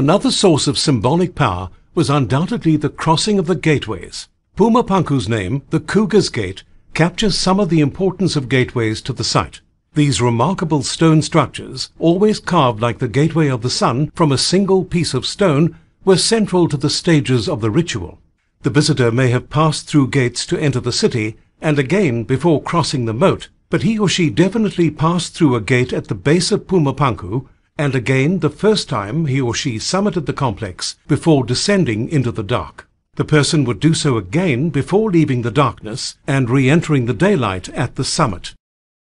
Another source of symbolic power was undoubtedly the crossing of the gateways. Pumapunku's name, the Cougar's Gate, captures some of the importance of gateways to the site. These remarkable stone structures, always carved like the gateway of the sun from a single piece of stone, were central to the stages of the ritual. The visitor may have passed through gates to enter the city, and again before crossing the moat, but he or she definitely passed through a gate at the base of Pumapunku, and again the first time he or she summited the complex before descending into the dark. The person would do so again before leaving the darkness and re-entering the daylight at the summit.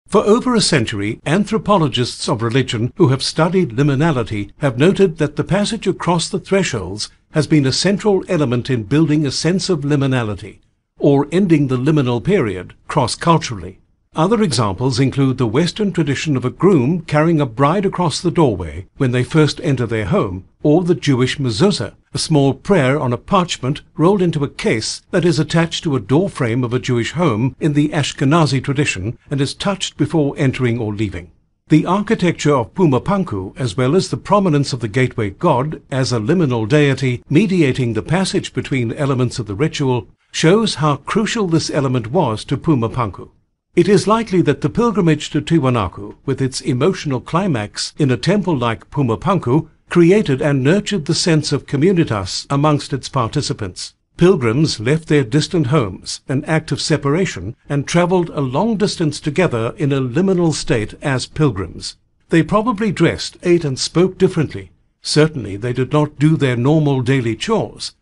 For over a century, anthropologists of religion who have studied liminality have noted that the passage across the thresholds has been a central element in building a sense of liminality, or ending the liminal period, cross-culturally. Other examples include the Western tradition of a groom carrying a bride across the doorway when they first enter their home, or the Jewish mezuzah, a small prayer on a parchment rolled into a case that is attached to a doorframe of a Jewish home in the Ashkenazi tradition and is touched before entering or leaving. The architecture of Pumapunku, as well as the prominence of the gateway god as a liminal deity mediating the passage between elements of the ritual, shows how crucial this element was to Pumapunku. It is likely that the pilgrimage to Tiwanaku, with its emotional climax in a temple like Pumapunku, created and nurtured the sense of communitas amongst its participants. Pilgrims left their distant homes, an act of separation, and travelled a long distance together in a liminal state as pilgrims. They probably dressed, ate and spoke differently. Certainly they did not do their normal daily chores.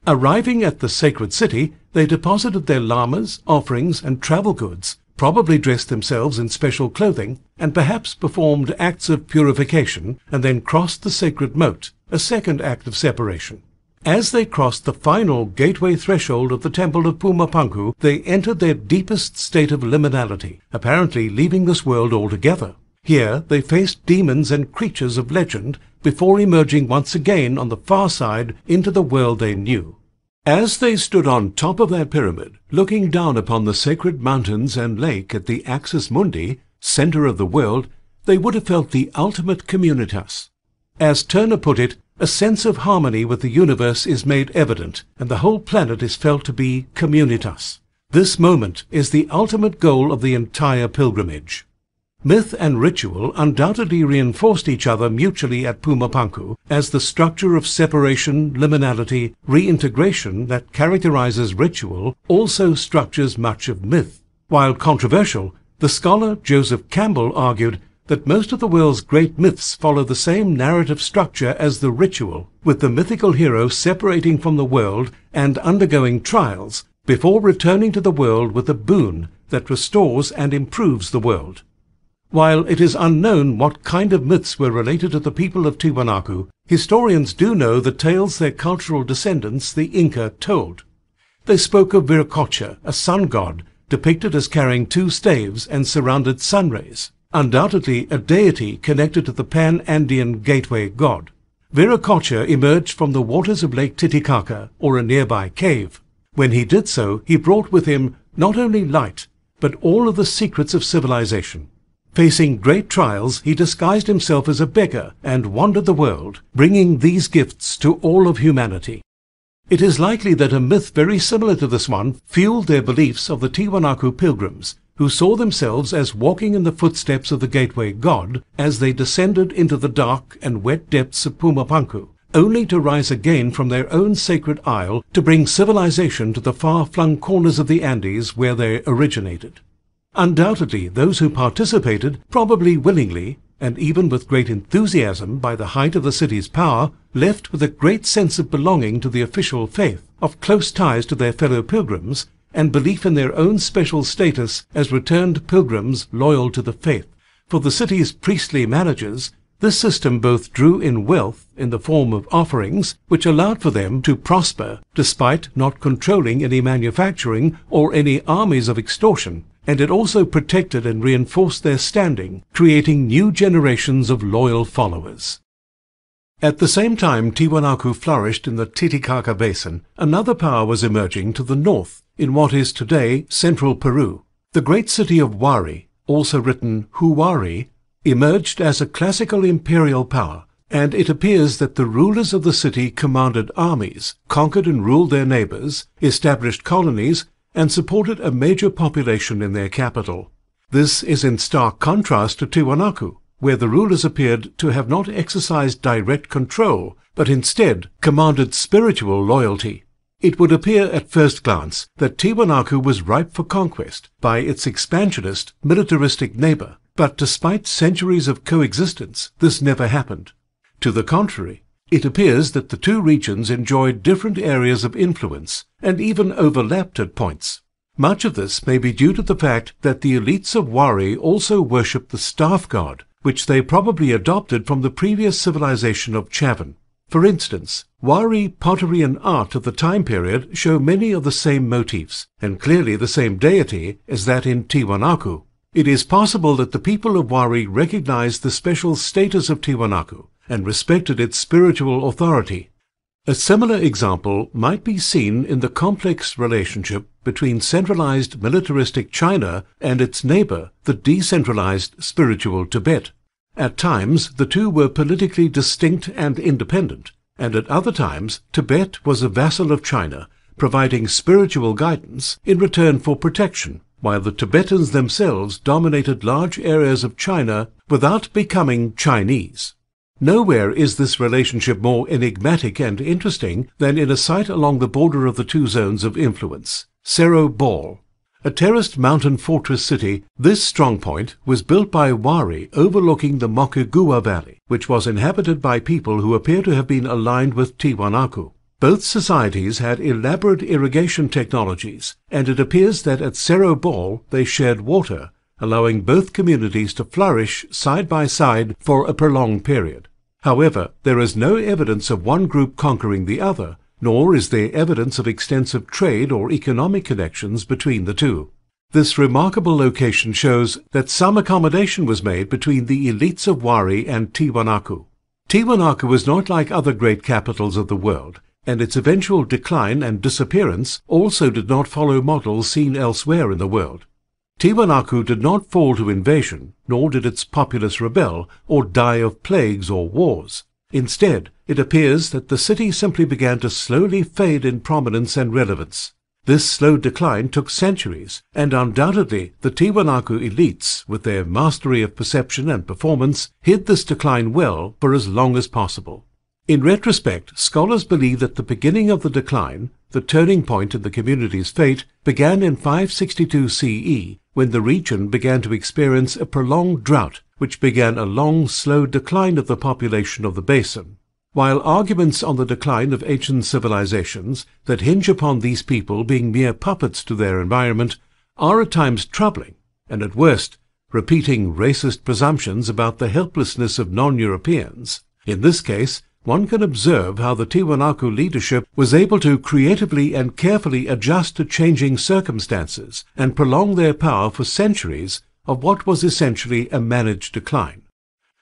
Arriving at the sacred city, they deposited their lamas, offerings and travel goods, probably dressed themselves in special clothing, and perhaps performed acts of purification, and then crossed the sacred moat, a second act of separation. As they crossed the final gateway threshold of the temple of Pumapunku, they entered their deepest state of liminality, apparently leaving this world altogether. Here they faced demons and creatures of legend before emerging once again on the far side into the world they knew. As they stood on top of that pyramid, looking down upon the sacred mountains and lake at the Axis Mundi, center of the world, they would have felt the ultimate communitas. As Turner put it, a sense of harmony with the universe is made evident, and the whole planet is felt to be communitas. This moment is the ultimate goal of the entire pilgrimage. Myth and ritual undoubtedly reinforced each other mutually at Pumapunku as the structure of separation, liminality, reintegration that characterizes ritual also structures much of myth. While controversial, the scholar Joseph Campbell argued that most of the world's great myths follow the same narrative structure as the ritual, with the mythical hero separating from the world and undergoing trials before returning to the world with a boon that restores and improves the world. While it is unknown what kind of myths were related to the people of Tiwanaku, historians do know the tales their cultural descendants, the Inca, told. They spoke of Viracocha, a sun god, depicted as carrying two staves and surrounded sun rays, undoubtedly a deity connected to the Pan-Andean gateway god. Viracocha emerged from the waters of Lake Titicaca, or a nearby cave. When he did so, he brought with him not only light, but all of the secrets of civilization. Facing great trials, he disguised himself as a beggar and wandered the world, bringing these gifts to all of humanity. It is likely that a myth very similar to this one fueled their beliefs of the Tiwanaku pilgrims, who saw themselves as walking in the footsteps of the gateway god as they descended into the dark and wet depths of Pumapunku, only to rise again from their own sacred isle to bring civilization to the far-flung corners of the Andes where they originated. Undoubtedly, those who participated, probably willingly, and even with great enthusiasm by the height of the city's power, left with a great sense of belonging to the official faith, of close ties to their fellow pilgrims, and belief in their own special status as returned pilgrims loyal to the faith. For the city's priestly managers, this system both drew in wealth in the form of offerings, which allowed for them to prosper despite not controlling any manufacturing or any armies of extortion, and it also protected and reinforced their standing, creating new generations of loyal followers. At the same time Tiwanaku flourished in the Titicaca Basin, another power was emerging to the north, in what is today central Peru. The great city of Huari, also written Huari, emerged as a classical imperial power, and it appears that the rulers of the city commanded armies, conquered and ruled their neighbors, established colonies, and supported a major population in their capital. This is in stark contrast to Tiwanaku, where the rulers appeared to have not exercised direct control, but instead commanded spiritual loyalty. It would appear at first glance that Tiwanaku was ripe for conquest by its expansionist, militaristic neighbor, but despite centuries of coexistence, this never happened. To the contrary, it appears that the two regions enjoyed different areas of influence and even overlapped at points. Much of this may be due to the fact that the elites of Wari also worshipped the staff god, which they probably adopted from the previous civilization of Chavan. For instance, Wari pottery and art of the time period show many of the same motifs, and clearly the same deity as that in Tiwanaku. It is possible that the people of Wari recognized the special status of Tiwanaku and respected its spiritual authority. A similar example might be seen in the complex relationship between centralized militaristic China and its neighbor, the decentralized spiritual Tibet. At times, the two were politically distinct and independent, and at other times, Tibet was a vassal of China, providing spiritual guidance in return for protection, while the Tibetans themselves dominated large areas of China without becoming Chinese. Nowhere is this relationship more enigmatic and interesting than in a site along the border of the two zones of influence, Cerro Ball. A terraced mountain fortress city, this strongpoint was built by Wari overlooking the Mokugua Valley, which was inhabited by people who appear to have been aligned with Tiwanaku. Both societies had elaborate irrigation technologies, and it appears that at Cerro Ball they shared water, allowing both communities to flourish side by side for a prolonged period. However, there is no evidence of one group conquering the other, nor is there evidence of extensive trade or economic connections between the two. This remarkable location shows that some accommodation was made between the elites of Wari and Tiwanaku. Tiwanaku was not like other great capitals of the world, and its eventual decline and disappearance also did not follow models seen elsewhere in the world. Tiwanaku did not fall to invasion, nor did its populace rebel or die of plagues or wars. Instead, it appears that the city simply began to slowly fade in prominence and relevance. This slow decline took centuries, and undoubtedly the Tiwanaku elites, with their mastery of perception and performance, hid this decline well for as long as possible. In retrospect, scholars believe that the beginning of the decline, the turning point in the community's fate, began in 562 CE, when the region began to experience a prolonged drought, which began a long, slow decline of the population of the basin. While arguments on the decline of ancient civilizations that hinge upon these people being mere puppets to their environment are at times troubling, and at worst, repeating racist presumptions about the helplessness of non-Europeans, in this case, one can observe how the Tiwanaku leadership was able to creatively and carefully adjust to changing circumstances and prolong their power for centuries of what was essentially a managed decline.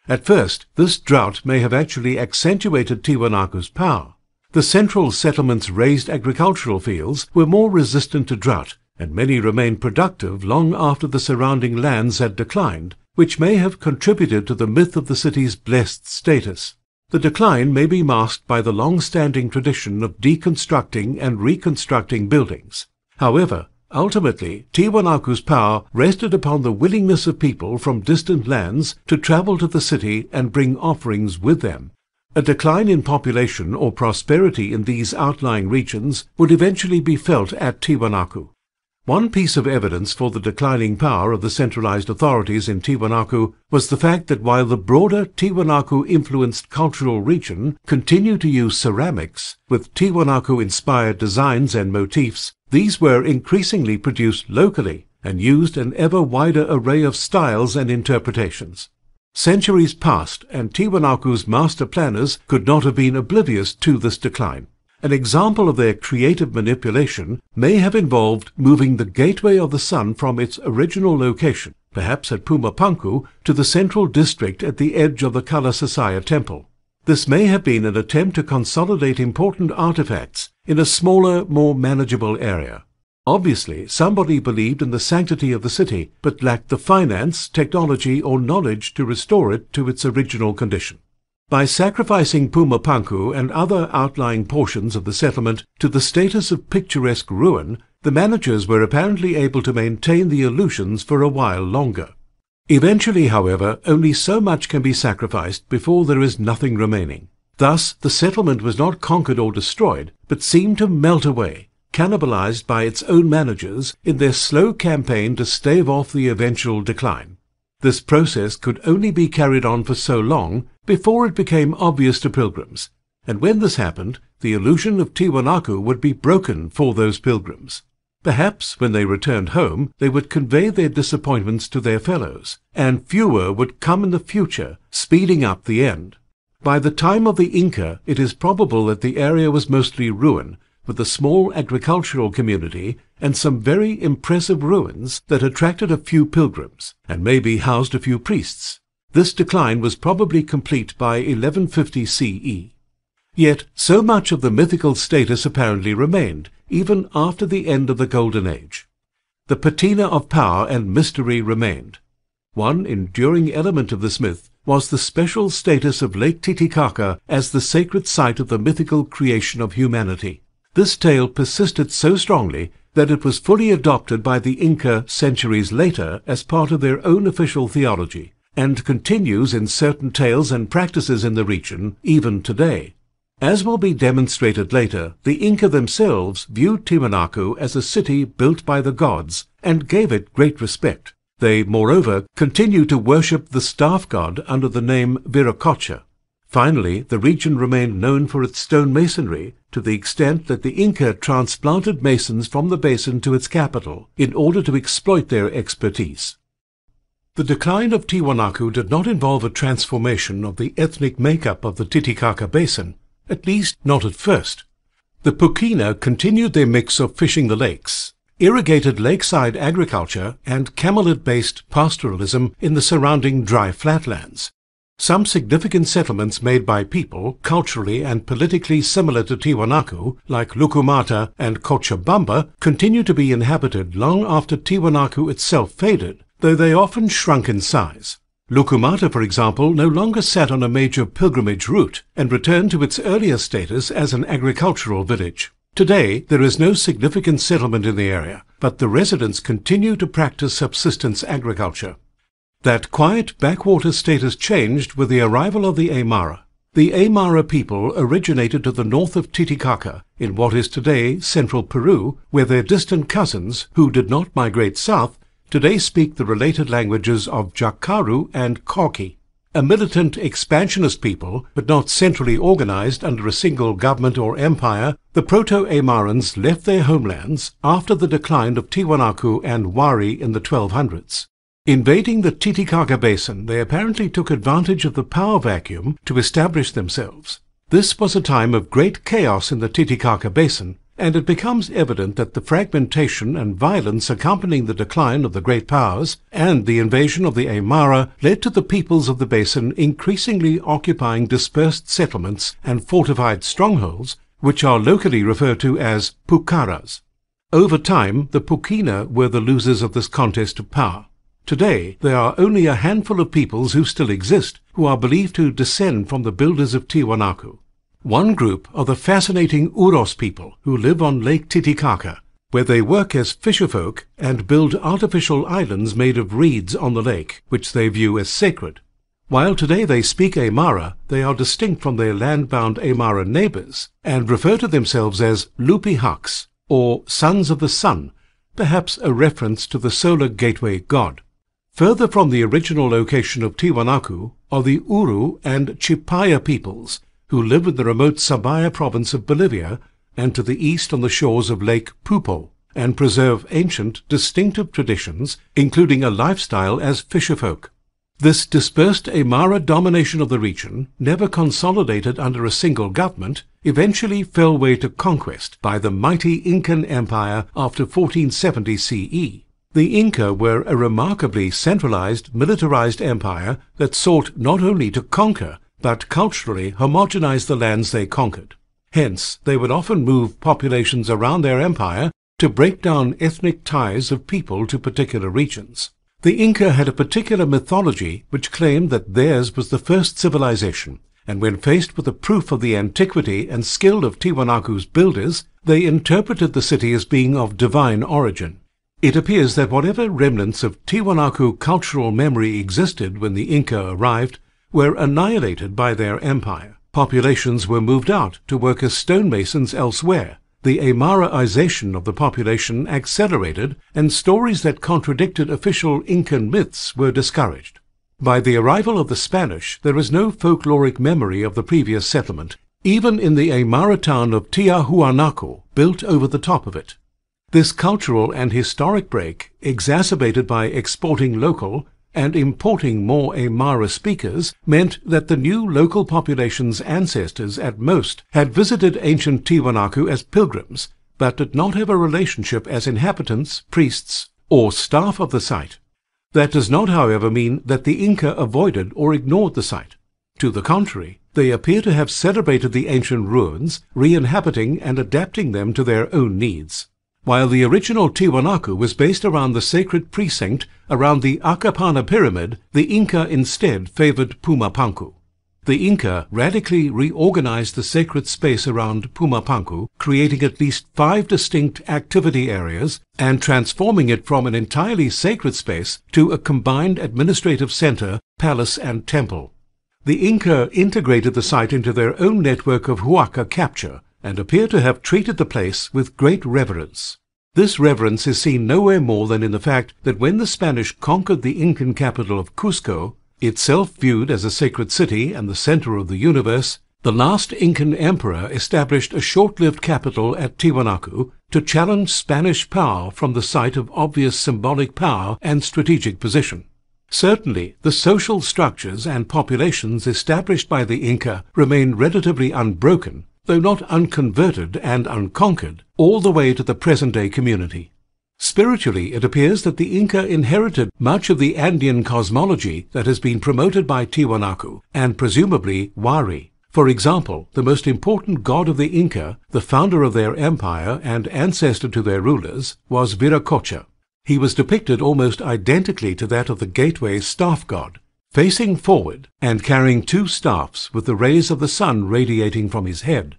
At first, this drought may have actually accentuated Tiwanaku's power. The central settlement's raised agricultural fields were more resistant to drought, and many remained productive long after the surrounding lands had declined, which may have contributed to the myth of the city's blessed status. The decline may be masked by the long-standing tradition of deconstructing and reconstructing buildings. However, ultimately, Tiwanaku's power rested upon the willingness of people from distant lands to travel to the city and bring offerings with them. A decline in population or prosperity in these outlying regions would eventually be felt at Tiwanaku. One piece of evidence for the declining power of the centralized authorities in Tiwanaku was the fact that while the broader Tiwanaku-influenced cultural region continued to use ceramics, with Tiwanaku-inspired designs and motifs, these were increasingly produced locally and used an ever wider array of styles and interpretations. Centuries passed, and Tiwanaku's master planners could not have been oblivious to this decline. An example of their creative manipulation may have involved moving the Gateway of the Sun from its original location, perhaps at Pumapunku, to the central district at the edge of the Kalasasaya temple. This may have been an attempt to consolidate important artifacts in a smaller, more manageable area. Obviously, somebody believed in the sanctity of the city, but lacked the finance, technology, or knowledge to restore it to its original condition. By sacrificing Pumapunku and other outlying portions of the settlement to the status of picturesque ruin, the managers were apparently able to maintain the illusions for a while longer. Eventually, however, only so much can be sacrificed before there is nothing remaining. Thus, the settlement was not conquered or destroyed, but seemed to melt away, cannibalized by its own managers in their slow campaign to stave off the eventual decline. This process could only be carried on for so long before it became obvious to pilgrims, and when this happened, the illusion of Tiwanaku would be broken for those pilgrims. Perhaps when they returned home, they would convey their disappointments to their fellows, and fewer would come in the future, speeding up the end. By the time of the Inca, it is probable that the area was mostly ruin, with a small agricultural community and some very impressive ruins that attracted a few pilgrims, and maybe housed a few priests. This decline was probably complete by 1150 CE. Yet so much of the mythical status apparently remained, even after the end of the Golden Age. The patina of power and mystery remained. One enduring element of this myth was the special status of Lake Titicaca as the sacred site of the mythical creation of humanity. This tale persisted so strongly that it was fully adopted by the Inca centuries later as part of their own official theology, and continues in certain tales and practices in the region even today. As will be demonstrated later, the Inca themselves viewed Tiwanaku as a city built by the gods and gave it great respect. They, moreover, continued to worship the staff god under the name Viracocha. Finally, the region remained known for its stone masonry, to the extent that the Inca transplanted masons from the basin to its capital in order to exploit their expertise. The decline of Tiwanaku did not involve a transformation of the ethnic makeup of the Titicaca Basin, at least not at first. The Pukina continued their mix of fishing the lakes, irrigated lakeside agriculture, and camelit-based pastoralism in the surrounding dry flatlands. Some significant settlements made by people culturally and politically similar to Tiwanaku, like Lukumata and Cochabamba, continue to be inhabited long after Tiwanaku itself faded, though they often shrunk in size. Lukumata, for example, no longer sat on a major pilgrimage route and returned to its earlier status as an agricultural village. Today, there is no significant settlement in the area, but the residents continue to practice subsistence agriculture. That quiet backwater status changed with the arrival of the Aymara. The Aymara people originated to the north of Titicaca, in what is today central Peru, where their distant cousins, who did not migrate south, today speak the related languages of Jakaru and Koki. A militant expansionist people, but not centrally organized under a single government or empire, the Proto-Aymarans left their homelands after the decline of Tiwanaku and Wari in the 1200s. Invading the Titicaca Basin, they apparently took advantage of the power vacuum to establish themselves. This was a time of great chaos in the Titicaca Basin, and it becomes evident that the fragmentation and violence accompanying the decline of the great powers and the invasion of the Aymara led to the peoples of the basin increasingly occupying dispersed settlements and fortified strongholds, which are locally referred to as pucaras. Over time, the Pukina were the losers of this contest of power. Today, there are only a handful of peoples who still exist, who are believed to descend from the builders of Tiwanaku. One group are the fascinating Uros people who live on Lake Titicaca, where they work as fisherfolk and build artificial islands made of reeds on the lake, which they view as sacred. While today they speak Aymara, they are distinct from their land-bound Aymara neighbors and refer to themselves as Lupihaks, or Sons of the Sun, perhaps a reference to the solar gateway god. Further from the original location of Tiwanaku are the Uru and Chipaya peoples, who live in the remote Sabaya province of Bolivia and to the east on the shores of Lake Pupo, and preserve ancient, distinctive traditions, including a lifestyle as fisherfolk. This dispersed Aymara domination of the region, never consolidated under a single government, eventually fell way to conquest by the mighty Incan Empire after 1470 CE. The Inca were a remarkably centralized, militarized empire that sought not only to conquer, but culturally homogenize the lands they conquered. Hence, they would often move populations around their empire to break down ethnic ties of people to particular regions. The Inca had a particular mythology which claimed that theirs was the first civilization, and when faced with a proof of the antiquity and skill of Tiwanaku's builders, they interpreted the city as being of divine origin. It appears that whatever remnants of Tiwanaku cultural memory existed when the Inca arrived were annihilated by their empire. Populations were moved out to work as stonemasons elsewhere. The Aymaraization of the population accelerated, and stories that contradicted official Incan myths were discouraged. By the arrival of the Spanish, there is no folkloric memory of the previous settlement, even in the Aymara town of Tiahuanaco, built over the top of it. This cultural and historic break, exacerbated by exporting local and importing more Aymara speakers, meant that the new local population's ancestors at most had visited ancient Tiwanaku as pilgrims, but did not have a relationship as inhabitants, priests, or staff of the site. That does not, however, mean that the Inca avoided or ignored the site. To the contrary, they appear to have celebrated the ancient ruins, re-inhabiting and adapting them to their own needs. While the original Tiwanaku was based around the sacred precinct around the Acapana pyramid, the Inca instead favored Pumapunku. The Inca radically reorganized the sacred space around Pumapunku, creating at least 5 distinct activity areas and transforming it from an entirely sacred space to a combined administrative center, palace and temple. The Inca integrated the site into their own network of huaca capture and appear to have treated the place with great reverence. This reverence is seen nowhere more than in the fact that when the Spanish conquered the Incan capital of Cusco, itself viewed as a sacred city and the center of the universe, the last Incan emperor established a short-lived capital at Tiwanaku to challenge Spanish power from the site of obvious symbolic power and strategic position. Certainly, the social structures and populations established by the Inca remain relatively unbroken, though not unconverted and unconquered, all the way to the present-day community. Spiritually, it appears that the Inca inherited much of the Andean cosmology that has been promoted by Tiwanaku, and presumably Wari. For example, the most important god of the Inca, the founder of their empire and ancestor to their rulers, was Viracocha. He was depicted almost identically to that of the gateway staff god, facing forward and carrying 2 staffs with the rays of the sun radiating from his head.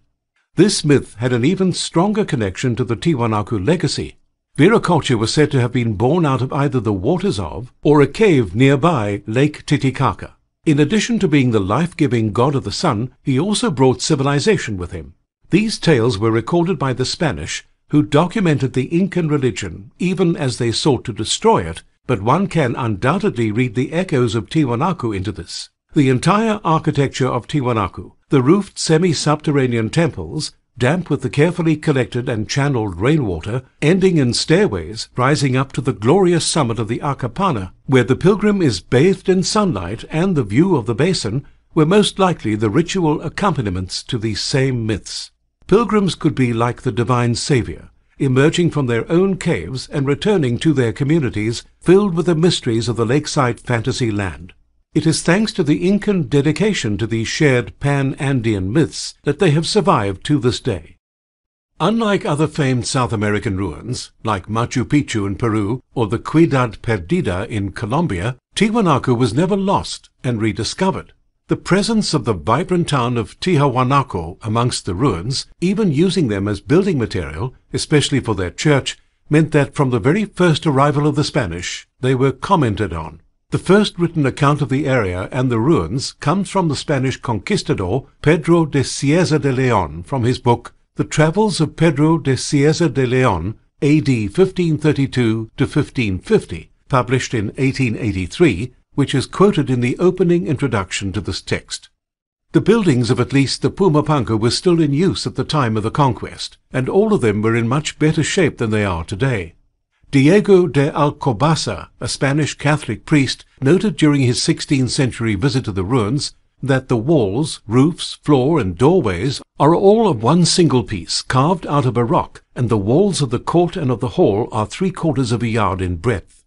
This myth had an even stronger connection to the Tiwanaku legacy. Viracocha was said to have been born out of either the waters of or a cave nearby Lake Titicaca. In addition to being the life-giving god of the sun, he also brought civilization with him. These tales were recorded by the Spanish, who documented the Incan religion even as they sought to destroy it, but one can undoubtedly read the echoes of Tiwanaku into this. The entire architecture of Tiwanaku, the roofed semi-subterranean temples, damp with the carefully collected and channeled rainwater, ending in stairways rising up to the glorious summit of the Acapana, where the pilgrim is bathed in sunlight, and the view of the basin, were most likely the ritual accompaniments to these same myths. Pilgrims could be like the divine savior, emerging from their own caves and returning to their communities filled with the mysteries of the lakeside fantasy land. It is thanks to the Incan dedication to these shared pan-Andean myths that they have survived to this day. Unlike other famed South American ruins, like Machu Picchu in Peru or the Ciudad Perdida in Colombia, Tiwanaku was never lost and rediscovered. The presence of the vibrant town of Tiahuanaco amongst the ruins, even using them as building material, especially for their church, meant that from the very first arrival of the Spanish, they were commented on. The first written account of the area and the ruins comes from the Spanish conquistador Pedro de Cieza de Leon from his book The Travels of Pedro de Cieza de Leon, A.D. 1532 to 1550, published in 1883, which is quoted in the opening introduction to this text. The buildings of at least the Pumapunku were still in use at the time of the conquest, and all of them were in much better shape than they are today. Diego de Alcobaza, a Spanish Catholic priest, noted during his 16th century visit to the ruins that the walls, roofs, floor, and doorways are all of one single piece carved out of a rock, and the walls of the court and of the hall are 3/4 of a yard in breadth.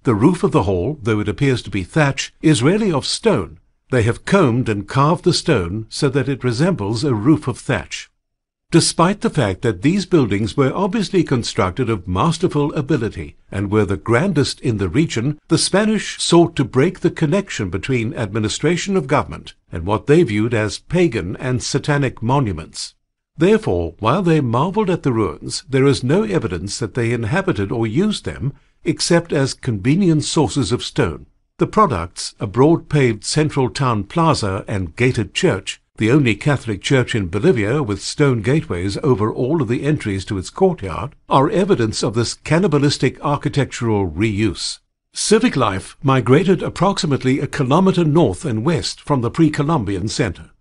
The roof of the hall, though it appears to be thatch, is really of stone. They have combed and carved the stone so that it resembles a roof of thatch. Despite the fact that these buildings were obviously constructed of masterful ability and were the grandest in the region, the Spanish sought to break the connection between administration of government and what they viewed as pagan and satanic monuments. Therefore, while they marveled at the ruins, there is no evidence that they inhabited or used them except as convenient sources of stone. The products, a broad-paved central town plaza and gated church, the only Catholic church in Bolivia with stone gateways over all of the entries to its courtyard, are evidence of this cannibalistic architectural reuse. Civic life migrated approximately a kilometer north and west from the pre-Columbian center.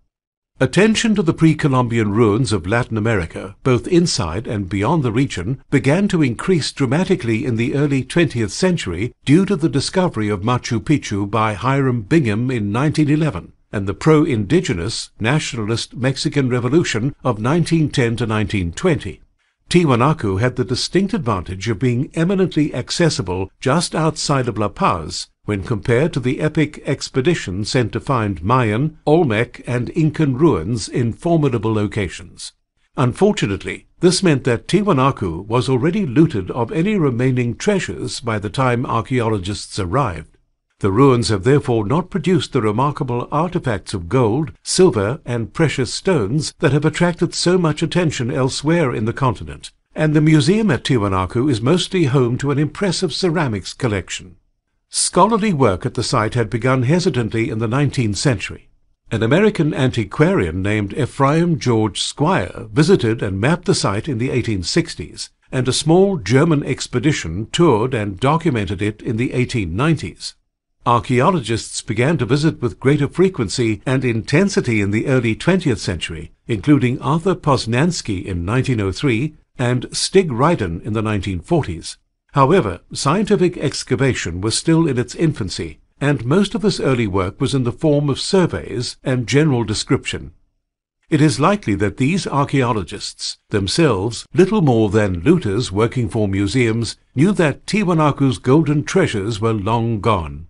Attention to the pre-Columbian ruins of Latin America, both inside and beyond the region, began to increase dramatically in the early 20th century due to the discovery of Machu Picchu by Hiram Bingham in 1911 and the pro-indigenous, nationalist Mexican Revolution of 1910 to 1920. Tiwanaku had the distinct advantage of being eminently accessible just outside of La Paz when compared to the epic expedition sent to find Mayan, Olmec, and Incan ruins in formidable locations. Unfortunately, this meant that Tiwanaku was already looted of any remaining treasures by the time archaeologists arrived. The ruins have therefore not produced the remarkable artifacts of gold, silver, and precious stones that have attracted so much attention elsewhere in the continent, and the museum at Tiwanaku is mostly home to an impressive ceramics collection. Scholarly work at the site had begun hesitantly in the 19th century. An American antiquarian named Ephraim George Squire visited and mapped the site in the 1860s, and a small German expedition toured and documented it in the 1890s. Archaeologists began to visit with greater frequency and intensity in the early 20th century, including Arthur Poznański in 1903 and Stig Ryden in the 1940s. However, scientific excavation was still in its infancy, and most of this early work was in the form of surveys and general description. It is likely that these archaeologists, themselves little more than looters working for museums, knew that Tiwanaku's golden treasures were long gone.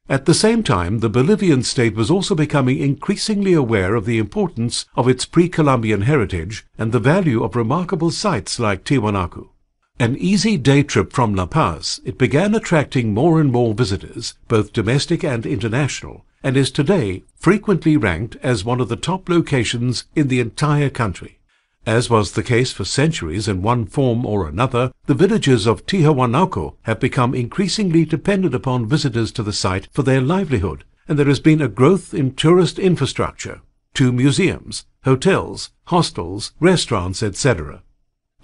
At the same time, the Bolivian state was also becoming increasingly aware of the importance of its pre-Columbian heritage and the value of remarkable sites like Tiwanaku. An easy day trip from La Paz, it began attracting more and more visitors, both domestic and international, and is today frequently ranked as one of the top locations in the entire country. As was the case for centuries in one form or another, the villagers of Tiwanaku have become increasingly dependent upon visitors to the site for their livelihood, and there has been a growth in tourist infrastructure, 2 museums, hotels, hostels, restaurants, etc.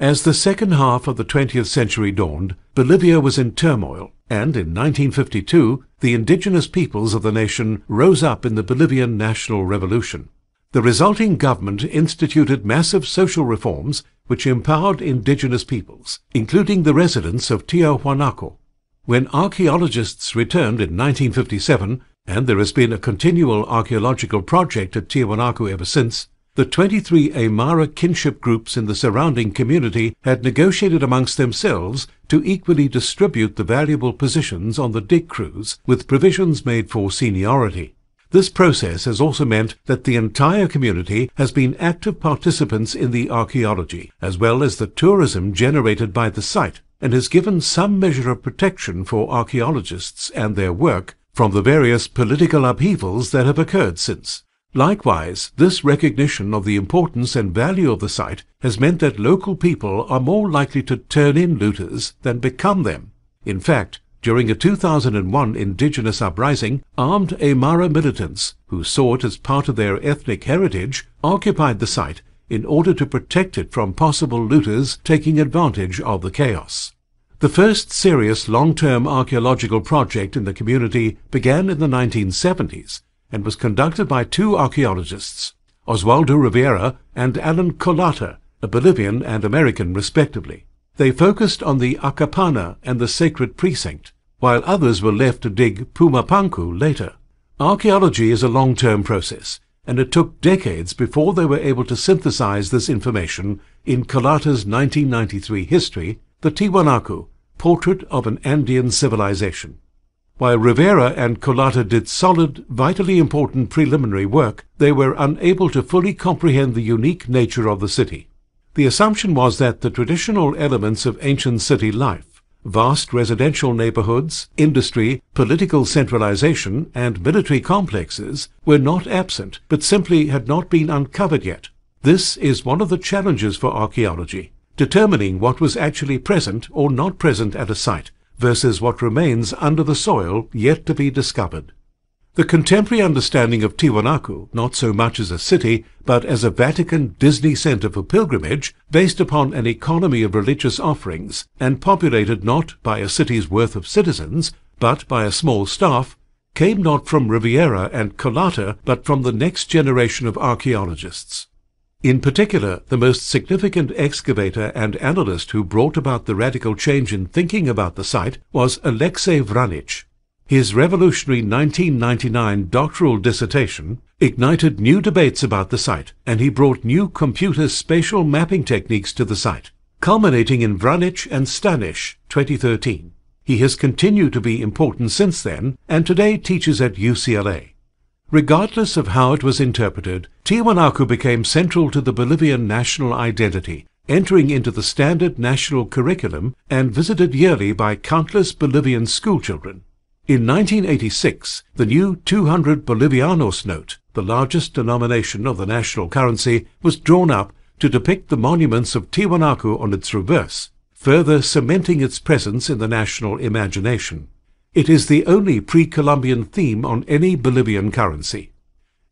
As the second half of the 20th century dawned, Bolivia was in turmoil, and in 1952 the indigenous peoples of the nation rose up in the Bolivian National Revolution. The resulting government instituted massive social reforms which empowered indigenous peoples, including the residents of Tiwanaku. When archaeologists returned in 1957, and there has been a continual archaeological project at Tiwanaku ever since, the 23 Aymara kinship groups in the surrounding community had negotiated amongst themselves to equally distribute the valuable positions on the dig crews, with provisions made for seniority. This process has also meant that the entire community has been active participants in the archaeology, as well as the tourism generated by the site, and has given some measure of protection for archaeologists and their work from the various political upheavals that have occurred since. Likewise, this recognition of the importance and value of the site has meant that local people are more likely to turn in looters than become them. In fact, during a 2001 indigenous uprising, armed Aymara militants, who saw it as part of their ethnic heritage, occupied the site in order to protect it from possible looters taking advantage of the chaos. The first serious long-term archaeological project in the community began in the 1970s and was conducted by 2 archaeologists, Oswaldo Rivera and Alan Colata, a Bolivian and American respectively. They focused on the Acapana and the Sacred Precinct, while others were left to dig Pumapunku later. Archaeology is a long-term process, and it took decades before they were able to synthesize this information in Colata's 1993 history, The Tiwanaku, Portrait of an Andean Civilization. While Rivera and Colata did solid, vitally important preliminary work, they were unable to fully comprehend the unique nature of the city. The assumption was that the traditional elements of ancient city life, vast residential neighborhoods, industry, political centralization, and military complexes were not absent, but simply had not been uncovered yet. This is one of the challenges for archaeology, determining what was actually present or not present at a site, versus what remains under the soil yet to be discovered. The contemporary understanding of Tiwanaku, not so much as a city, but as a Vatican Disney center for pilgrimage, based upon an economy of religious offerings, and populated not by a city's worth of citizens, but by a small staff, came not from Riviera and Colata, but from the next generation of archaeologists. In particular, the most significant excavator and analyst who brought about the radical change in thinking about the site was Alexei Vranic. His revolutionary 1999 doctoral dissertation ignited new debates about the site, and he brought new computer spatial mapping techniques to the site, culminating in Vranic and Stanish 2013. He has continued to be important since then, and today teaches at UCLA. Regardless of how it was interpreted, Tiwanaku became central to the Bolivian national identity, entering into the standard national curriculum and visited yearly by countless Bolivian schoolchildren. In 1986, the new 200 Bolivianos note, the largest denomination of the national currency, was drawn up to depict the monuments of Tiwanaku on its reverse, further cementing its presence in the national imagination. It is the only pre-Columbian theme on any Bolivian currency.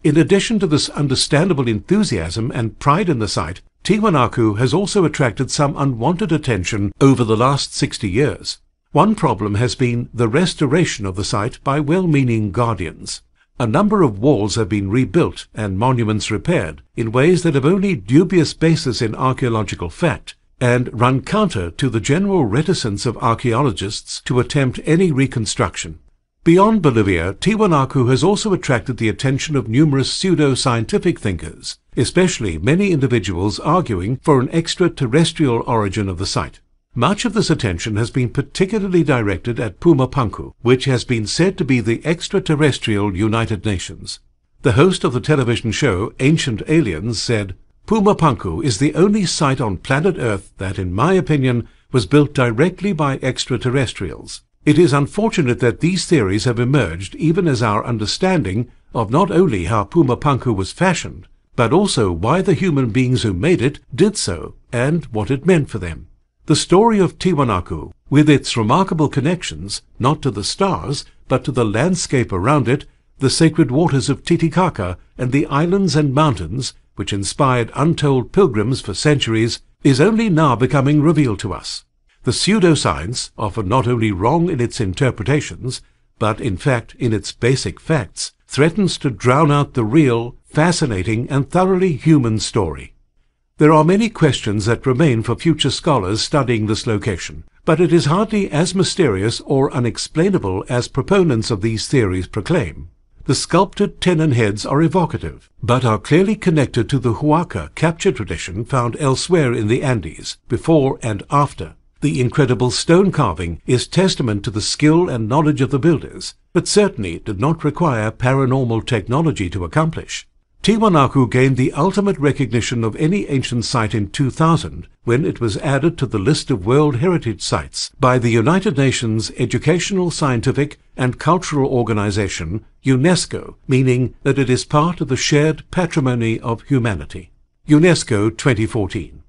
In addition to this understandable enthusiasm and pride in the site, Tiwanaku has also attracted some unwanted attention over the last 60 years. One problem has been the restoration of the site by well-meaning guardians. A number of walls have been rebuilt and monuments repaired in ways that have only dubious basis in archaeological fact and run counter to the general reticence of archaeologists to attempt any reconstruction. Beyond Bolivia, Tiwanaku has also attracted the attention of numerous pseudo-scientific thinkers, especially many individuals arguing for an extraterrestrial origin of the site. Much of this attention has been particularly directed at Pumapunku, which has been said to be the extraterrestrial United Nations. The host of the television show Ancient Aliens said, "Pumapunku is the only site on planet Earth that, in my opinion, was built directly by extraterrestrials. It is unfortunate that these theories have emerged even as our understanding of not only how Pumapunku was fashioned, but also why the human beings who made it did so and what it meant for them." The story of Tiwanaku, with its remarkable connections, not to the stars, but to the landscape around it, the sacred waters of Titicaca, and the islands and mountains, which inspired untold pilgrims for centuries, is only now becoming revealed to us. The pseudoscience, often not only wrong in its interpretations, but in fact in its basic facts, threatens to drown out the real, fascinating, and thoroughly human story. There are many questions that remain for future scholars studying this location, but it is hardly as mysterious or unexplainable as proponents of these theories proclaim. The sculpted tenon heads are evocative, but are clearly connected to the Huaca capture tradition found elsewhere in the Andes, before and after. The incredible stone carving is testament to the skill and knowledge of the builders, but certainly did not require paranormal technology to accomplish. Tiwanaku gained the ultimate recognition of any ancient site in 2000 when it was added to the list of World Heritage Sites by the United Nations Educational, Scientific and Cultural Organization, UNESCO, meaning that it is part of the shared patrimony of humanity. UNESCO 2014.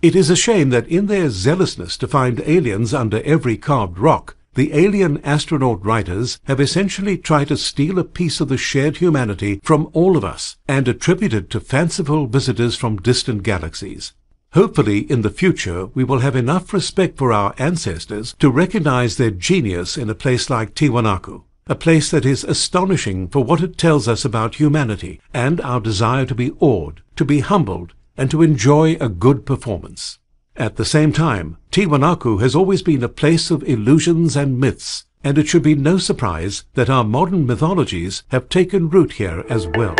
It is a shame that in their zealousness to find aliens under every carved rock, the alien astronaut writers have essentially tried to steal a piece of the shared humanity from all of us and attribute it to fanciful visitors from distant galaxies. Hopefully, in the future, we will have enough respect for our ancestors to recognize their genius in a place like Tiwanaku, a place that is astonishing for what it tells us about humanity and our desire to be awed, to be humbled, and to enjoy a good performance. At the same time, Tiwanaku has always been a place of illusions and myths, and it should be no surprise that our modern mythologies have taken root here as well.